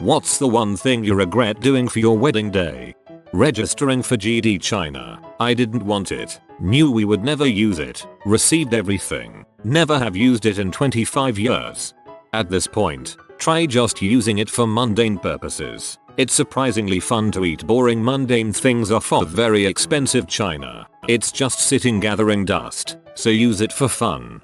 What's the one thing you regret doing for your wedding day? Registering for GD China. I didn't want it. Knew we would never use it. Received everything. Never have used it in 25 years. At this point, try just using it for mundane purposes. It's surprisingly fun to eat boring mundane things off of very expensive china. It's just sitting gathering dust, so use it for fun.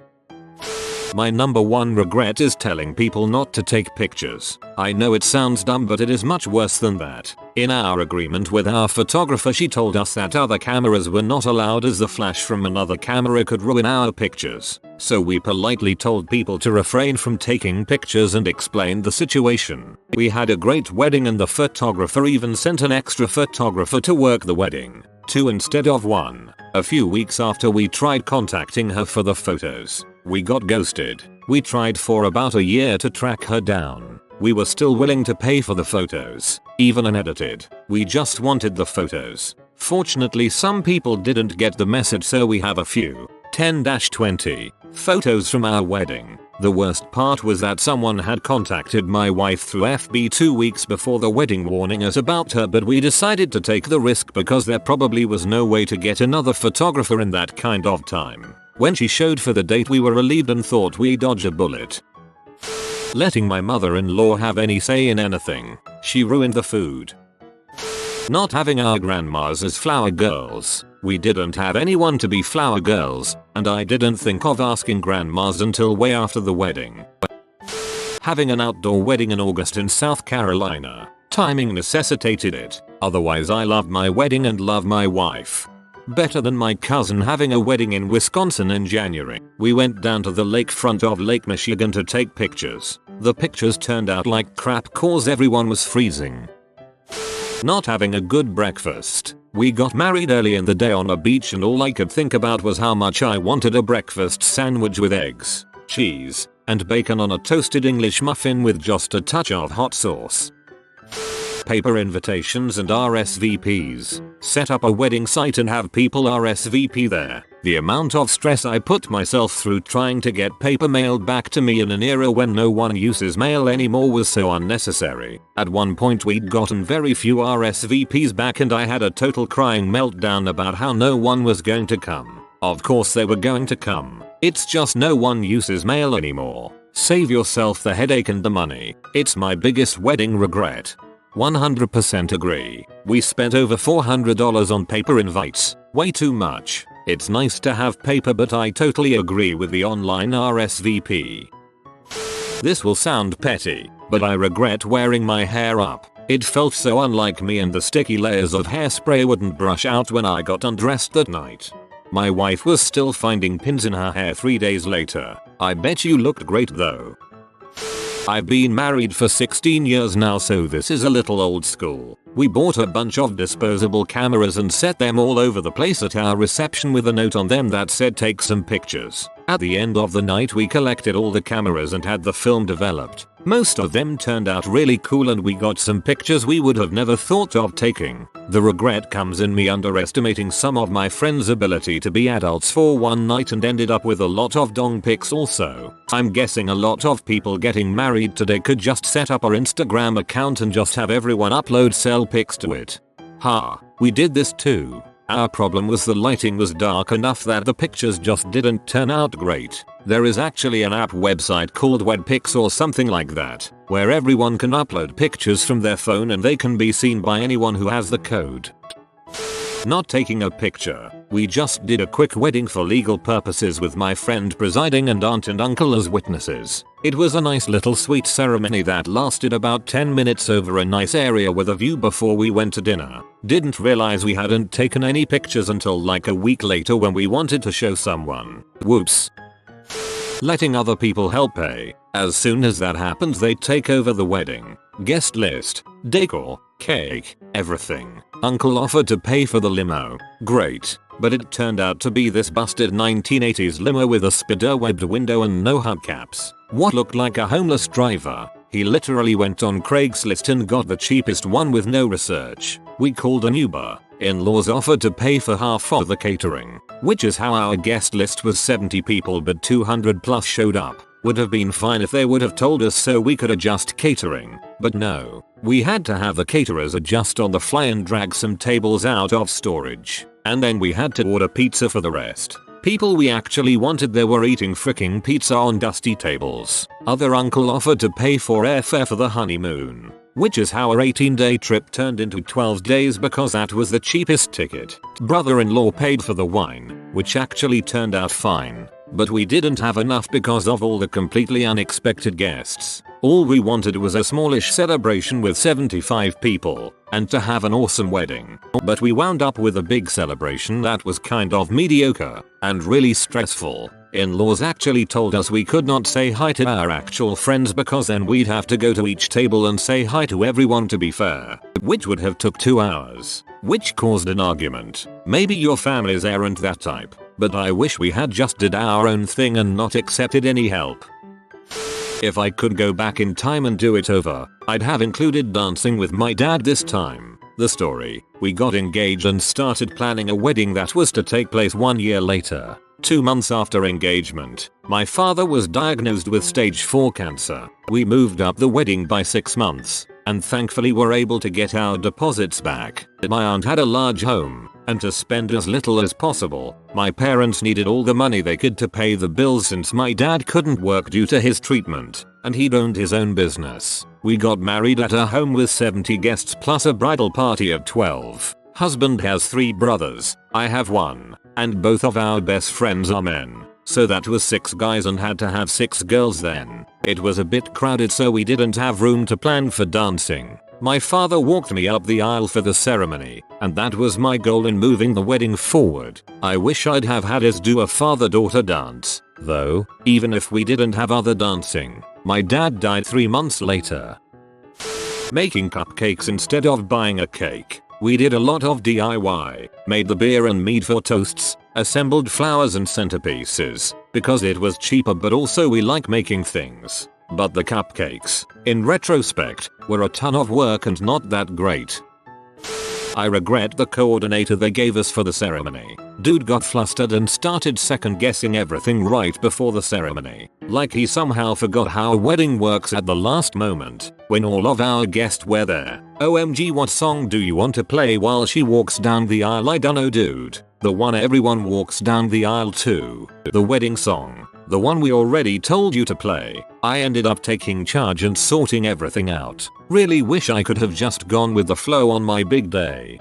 My number one regret is telling people not to take pictures. I know it sounds dumb, but it is much worse than that. In our agreement with our photographer, she told us that other cameras were not allowed as the flash from another camera could ruin our pictures. So we politely told people to refrain from taking pictures and explained the situation. We had a great wedding and the photographer even sent an extra photographer to work the wedding. 2 instead of 1. A few weeks after we tried contacting her for the photos, we got ghosted. We tried for about a year to track her down. We were still willing to pay for the photos, even unedited. We just wanted the photos. Fortunately, some people didn't get the message, so we have a few 10-20 photos from our wedding. The worst part was that someone had contacted my wife through FB 2 weeks before the wedding warning us about her, but we decided to take the risk because there probably was no way to get another photographer in that kind of time. When she showed for the date, we were relieved and thought we dodged a bullet. Letting my mother-in-law have any say in anything. She ruined the food. Not having our grandmas as flower girls. We didn't have anyone to be flower girls, and I didn't think of asking grandmas until way after the wedding. Having an outdoor wedding in August in South Carolina. Timing necessitated it. Otherwise, I love my wedding and love my wife. Better than my cousin having a wedding in Wisconsin in January. We went down to the lakefront of Lake Michigan to take pictures. The pictures turned out like crap cause everyone was freezing. Not having a good breakfast. We got married early in the day on a beach and all I could think about was how much I wanted a breakfast sandwich with eggs, cheese, and bacon on a toasted English muffin with just a touch of hot sauce. Paper invitations and RSVPs. Set up a wedding site and have people RSVP there. The amount of stress I put myself through trying to get paper mailed back to me in an era when no one uses mail anymore was so unnecessary. At one point we'd gotten very few RSVPs back and I had a total crying meltdown about how no one was going to come. Of course they were going to come. It's just no one uses mail anymore. Save yourself the headache and the money. It's my biggest wedding regret. 100% agree. We spent over $400 on paper invites. Way too much. It's nice to have paper, but I totally agree with the online RSVP. This will sound petty, but I regret wearing my hair up. It felt so unlike me and the sticky layers of hairspray wouldn't brush out when I got undressed that night. My wife was still finding pins in her hair 3 days later. I bet you looked great though. I've been married for 16 years now, so this is a little old school. We bought a bunch of disposable cameras and set them all over the place at our reception with a note on them that said take some pictures. At the end of the night we collected all the cameras and had the film developed. Most of them turned out really cool and we got some pictures we would have never thought of taking. The regret comes in me underestimating some of my friends' ability to be adults for one night and ended up with a lot of dong pics also. I'm guessing a lot of people getting married today could just set up our Instagram account and just have everyone upload cell pics to it. Ha, we did this too. Our problem was the lighting was dark enough that the pictures just didn't turn out great. There is actually an app website called Wedpics or something like that, where everyone can upload pictures from their phone and they can be seen by anyone who has the code. Not taking a picture. We just did a quick wedding for legal purposes with my friend presiding and aunt and uncle as witnesses. It was a nice little sweet ceremony that lasted about 10 minutes over a nice area with a view before we went to dinner. Didn't realize we hadn't taken any pictures until like a week later when we wanted to show someone. Whoops. Letting other people help pay. As soon as that happens they take over the wedding. Guest list, decor, cake, everything. Uncle offered to pay for the limo. Great. But it turned out to be this busted 1980s limo with a spider-webbed window and no hubcaps. What looked like a homeless driver. He literally went on Craigslist and got the cheapest one with no research. We called an Uber. In-laws offered to pay for half of the catering, which is how our guest list was 70 people but 200 plus showed up. Would have been fine if they would have told us so we could adjust catering, but no. We had to have the caterers adjust on the fly and drag some tables out of storage. And then we had to order pizza for the rest. People we actually wanted there were eating fricking pizza on dusty tables. Other uncle offered to pay for airfare for the honeymoon. Which is how our 18-day trip turned into 12 days because that was the cheapest ticket. Brother-in-law paid for the wine, which actually turned out fine. But we didn't have enough because of all the completely unexpected guests. All we wanted was a smallish celebration with 75 people, and to have an awesome wedding. But we wound up with a big celebration that was kind of mediocre, and really stressful. In-laws actually told us we could not say hi to our actual friends because then we'd have to go to each table and say hi to everyone to be fair. Which would have took 2 hours. Which caused an argument. Maybe your families aren't that type. But I wish we had just did our own thing and not accepted any help. If I could go back in time and do it over, I'd have included dancing with my dad this time. The story: we got engaged and started planning a wedding that was to take place 1 year later. 2 months after engagement, my father was diagnosed with stage 4 cancer. We moved up the wedding by 6 months, and thankfully were able to get our deposits back. My aunt had a large home, and to spend as little as possible, my parents needed all the money they could to pay the bills since my dad couldn't work due to his treatment, and he'd owned his own business. We got married at a home with 70 guests plus a bridal party of 12. Husband has 3 brothers, I have 1, and both of our best friends are men. So that was 6 guys and had to have 6 girls then. It was a bit crowded so we didn't have room to plan for dancing. My father walked me up the aisle for the ceremony, and that was my goal in moving the wedding forward. I wish I'd have had us do a father-daughter dance, though, even if we didn't have other dancing. My dad died 3 months later. Making cupcakes instead of buying a cake. We did a lot of DIY, made the beer and mead for toasts, assembled flowers and centerpieces, because it was cheaper but also we like making things. But the cupcakes, in retrospect, were a ton of work and not that great. I regret the coordinator they gave us for the ceremony. Dude got flustered and started second guessing everything right before the ceremony. Like he somehow forgot how a wedding works at the last moment, when all of our guests were there. OMG, what song do you want to play while she walks down the aisle? I dunno, dude. The one everyone walks down the aisle to. The wedding song. The one we already told you to play. I ended up taking charge and sorting everything out. Really wish I could have just gone with the flow on my big day.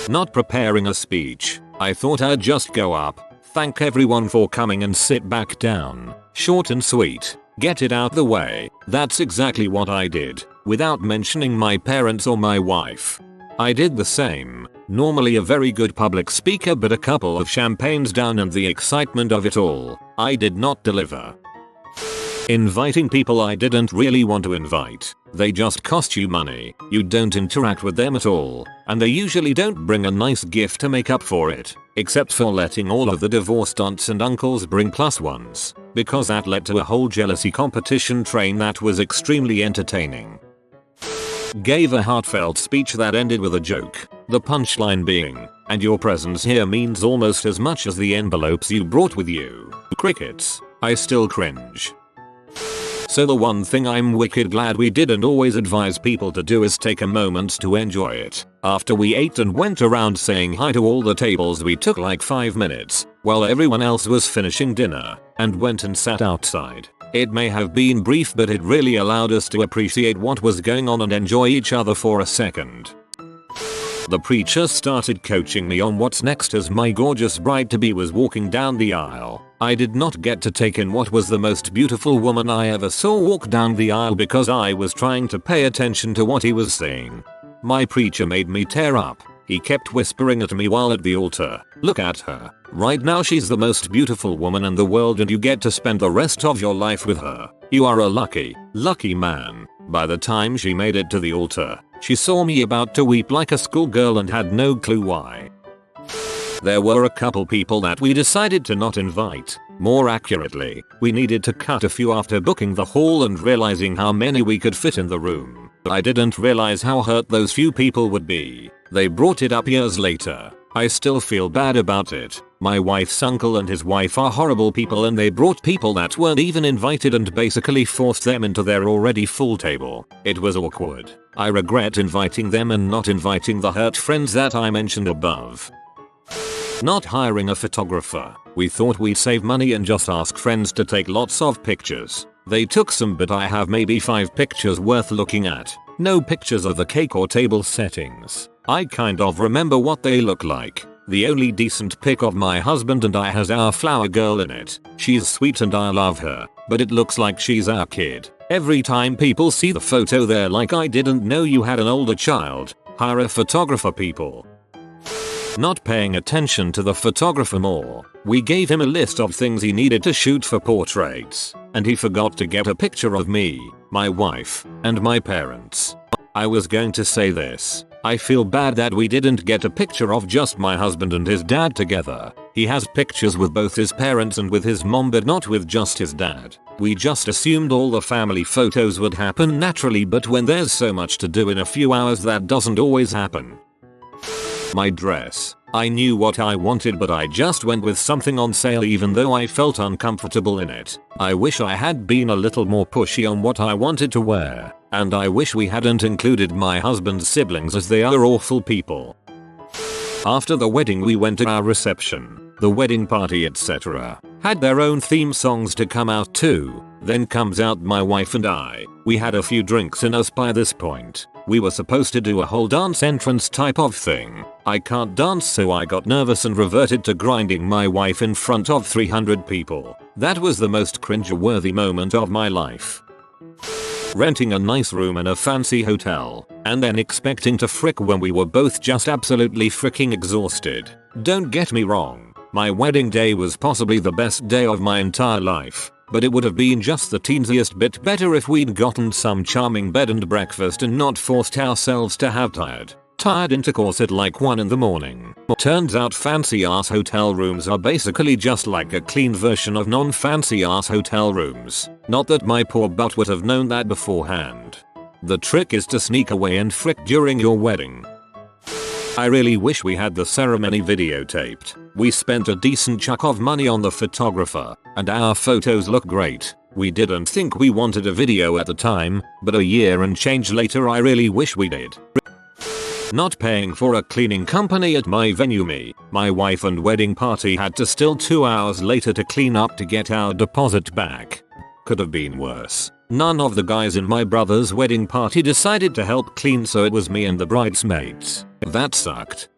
Not preparing a speech. I thought I'd just go up, thank everyone for coming and sit back down. Short and sweet. Get it out the way. That's exactly what I did, without mentioning my parents or my wife. I did the same. Normally a very good public speaker, but a couple of champagnes down and the excitement of it all, I did not deliver. Inviting people I didn't really want to invite. They just cost you money, you don't interact with them at all, and they usually don't bring a nice gift to make up for it, except for letting all of the divorced aunts and uncles bring +1s, because that led to a whole jealousy competition train that was extremely entertaining. Gave a heartfelt speech that ended with a joke, the punchline being, and your presence here means almost as much as the envelopes you brought with you. Crickets. I still cringe. So the one thing I'm wicked glad we didn't always advise people to do is take a moment to enjoy it. After we ate and went around saying hi to all the tables, we took like 5 minutes, while everyone else was finishing dinner, and went and sat outside. It may have been brief, but it really allowed us to appreciate what was going on and enjoy each other for a second. The preacher started coaching me on what's next as my gorgeous bride-to-be was walking down the aisle. I did not get to take in what was the most beautiful woman I ever saw walk down the aisle because I was trying to pay attention to what he was saying. My preacher made me tear up. He kept whispering at me while at the altar, "Look at her. Right now she's the most beautiful woman in the world and you get to spend the rest of your life with her. You are a lucky, lucky man." By the time she made it to the altar, she saw me about to weep like a schoolgirl and had no clue why. There were a couple people that we decided to not invite. More accurately, we needed to cut a few after booking the hall and realizing how many we could fit in the room. I didn't realize how hurt those few people would be. They brought it up years later. I still feel bad about it. My wife's uncle and his wife are horrible people and they brought people that weren't even invited and basically forced them into their already full table. It was awkward. I regret inviting them and not inviting the hurt friends that I mentioned above. Not hiring a photographer. We thought we'd save money and just ask friends to take lots of pictures. They took some, but I have maybe 5 pictures worth looking at. No pictures of the cake or table settings. I kind of remember what they look like. The only decent pic of my husband and I has our flower girl in it. She's sweet and I love her, but it looks like she's our kid. Every time people see the photo they're like, I didn't know you had an older child. Hire a photographer, people. Not paying attention to the photographer more. We gave him a list of things he needed to shoot for portraits, and he forgot to get a picture of me, my wife, and my parents. I was going to say this. I feel bad that we didn't get a picture of just my husband and his dad together. He has pictures with both his parents and with his mom, but not with just his dad. We just assumed all the family photos would happen naturally, but when there's so much to do in a few hours, that doesn't always happen. My dress. I knew what I wanted, but I just went with something on sale even though I felt uncomfortable in it. I wish I had been a little more pushy on what I wanted to wear, and I wish we hadn't included my husband's siblings as they are awful people. After the wedding we went to our reception, the wedding party, etc. Had their own theme songs to come out to. Then comes out my wife and I. We had a few drinks in us by this point. We were supposed to do a whole dance entrance type of thing. I can't dance, so I got nervous and reverted to grinding my wife in front of 300 people. That was the most cringe-worthy moment of my life. Renting a nice room in a fancy hotel, and then expecting to frick when we were both just absolutely fricking exhausted. Don't get me wrong, my wedding day was possibly the best day of my entire life. But it would have been just the teensiest bit better if we'd gotten some charming bed and breakfast and not forced ourselves to have tired intercourse at like 1 in the morning. Turns out fancy ass hotel rooms are basically just like a clean version of non-fancy ass hotel rooms. Not that my poor butt would have known that beforehand. The trick is to sneak away and frick during your wedding. I really wish we had the ceremony videotaped. We spent a decent chunk of money on the photographer, and our photos look great. We didn't think we wanted a video at the time, but a year and change later I really wish we did. Not paying for a cleaning company at my venue. My wife and wedding party had to still 2 hours later to clean up to get our deposit back. Could have been worse. None of the guys in my brother's wedding party decided to help clean, so it was me and the bridesmaids. That sucked.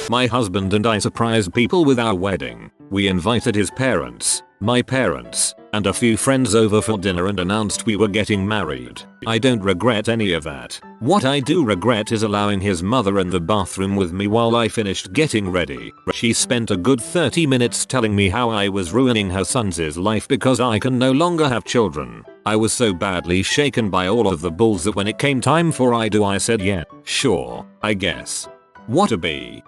My husband and I surprised people with our wedding. We invited his parents, my parents, and a few friends over for dinner and announced we were getting married. I don't regret any of that. What I do regret is allowing his mother in the bathroom with me while I finished getting ready. She spent a good 30 minutes telling me how I was ruining her son's life because I can no longer have children. I was so badly shaken by all of the bulls that when it came time for I said yeah, sure, I guess. What a bee.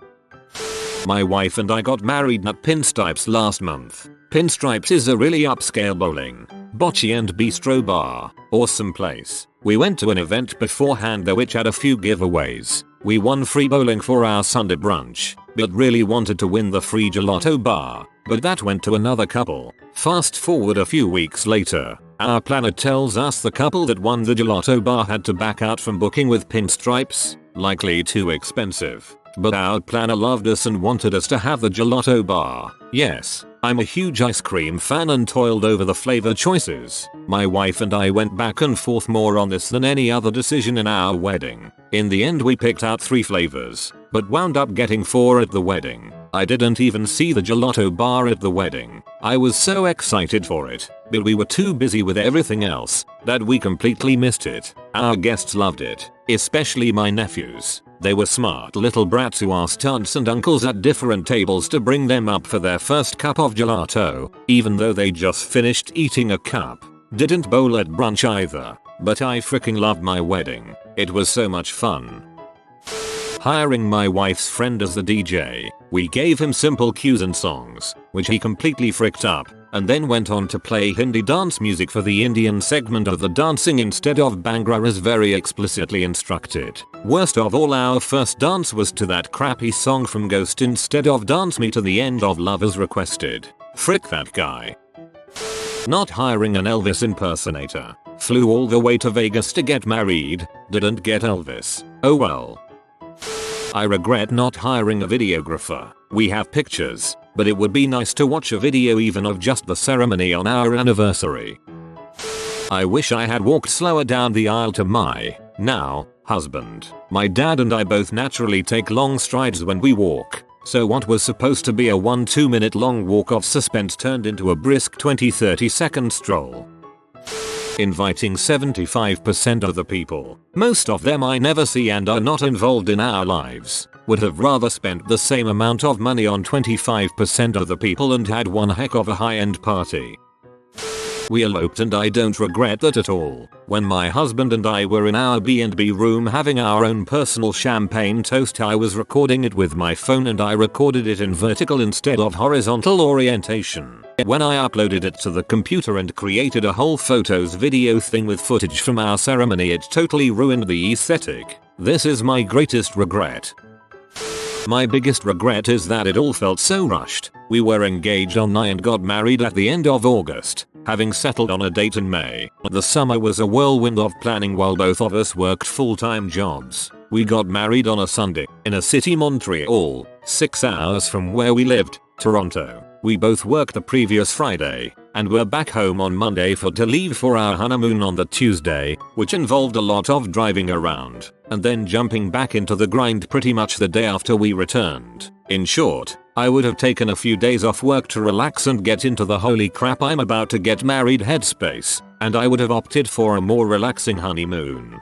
My wife and I got married at Pinstripes last month. Pinstripes is a really upscale bowling, bocce and bistro bar. Awesome place. We went to an event beforehand there which had a few giveaways. We won free bowling for our Sunday brunch, but really wanted to win the free gelato bar. But that went to another couple. Fast forward a few weeks later, our planner tells us the couple that won the gelato bar had to back out from booking with Pinstripes. Likely too expensive. But our planner loved us and wanted us to have the gelato bar. Yes, I'm a huge ice cream fan and toiled over the flavor choices. My wife and I went back and forth more on this than any other decision in our wedding. In the end we picked out 3 flavors, but wound up getting 4 at the wedding. I didn't even see the gelato bar at the wedding. I was so excited for it, but we were too busy with everything else that we completely missed it. Our guests loved it, especially my nephews. They were smart little brats who asked aunts and uncles at different tables to bring them up for their first cup of gelato, even though they just finished eating a cup. Didn't bowl at brunch either, but I freaking loved my wedding. It was so much fun. Hiring my wife's friend as the DJ. We gave him simple cues and songs, which he completely fricked up, and then went on to play Hindi dance music for the Indian segment of the dancing instead of Bhangra as very explicitly instructed. Worst of all, our first dance was to that crappy song from Ghost instead of Dance Me to the End of Love as requested. Frick that guy. Not hiring an Elvis impersonator. Flew all the way to Vegas to get married, didn't get Elvis. Oh well. I regret not hiring a videographer. We have pictures, but it would be nice to watch a video even of just the ceremony on our anniversary. I wish I had walked slower down the aisle to my, now, husband. My dad and I both naturally take long strides when we walk, so what was supposed to be a 1-2 minute long walk of suspense turned into a brisk 20-30 second stroll. Inviting 75% of the people, most of them I never see and are not involved in our lives, would have rather spent the same amount of money on 25% of the people and had one heck of a high-end party. We eloped and I don't regret that at all. When my husband and I were in our B&B room having our own personal champagne toast, I was recording it with my phone and I recorded it in vertical instead of horizontal orientation. When I uploaded it to the computer and created a whole photos video thing with footage from our ceremony, it totally ruined the aesthetic. This is my greatest regret. My biggest regret is that it all felt so rushed. We were engaged on May and got married at the end of August, having settled on a date in May. The summer was a whirlwind of planning while both of us worked full-time jobs. We got married on a Sunday in a city Montreal, 6 hours from where we lived, Toronto. We both worked the previous Friday, and were back home on Monday to leave for our honeymoon on the Tuesday, which involved a lot of driving around, and then jumping back into the grind pretty much the day after we returned. In short, I would have taken a few days off work to relax and get into the holy crap I'm about to get married headspace, and I would have opted for a more relaxing honeymoon.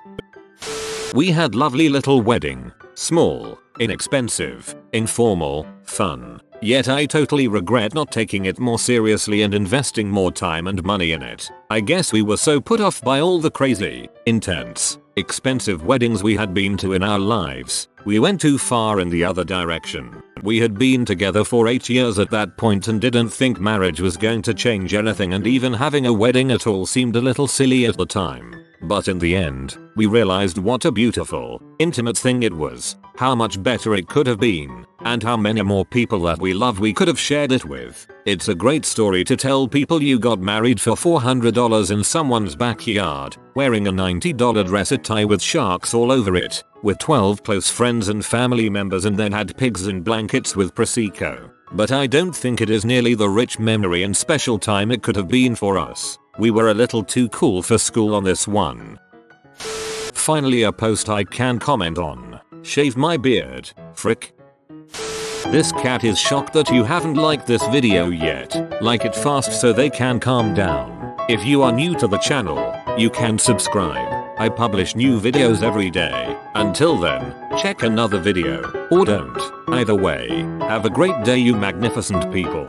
We had lovely little wedding, small, inexpensive, informal, fun. Yet I totally regret not taking it more seriously and investing more time and money in it. I guess we were so put off by all the crazy, intense, expensive weddings we had been to in our lives, we went too far in the other direction. We had been together for 8 years at that point and didn't think marriage was going to change anything, and even having a wedding at all seemed a little silly at the time. But in the end, we realized what a beautiful, intimate thing it was, how much better it could have been, and how many more people that we love we could have shared it with. It's a great story to tell people you got married for $400 in someone's backyard, wearing a $90 dress attire with sharks all over it, with 12 close friends and family members, and then had pigs in blankets with Prosecco. But I don't think it is nearly the rich memory and special time it could have been for us. We were a little too cool for school on this one. Finally, a post I can comment on. Shave my beard, frick. This cat is shocked that you haven't liked this video yet. Like it fast so they can calm down. If you are new to the channel, you can subscribe. I publish new videos every day. Until then, check another video, or don't. Either way, have a great day, you magnificent people.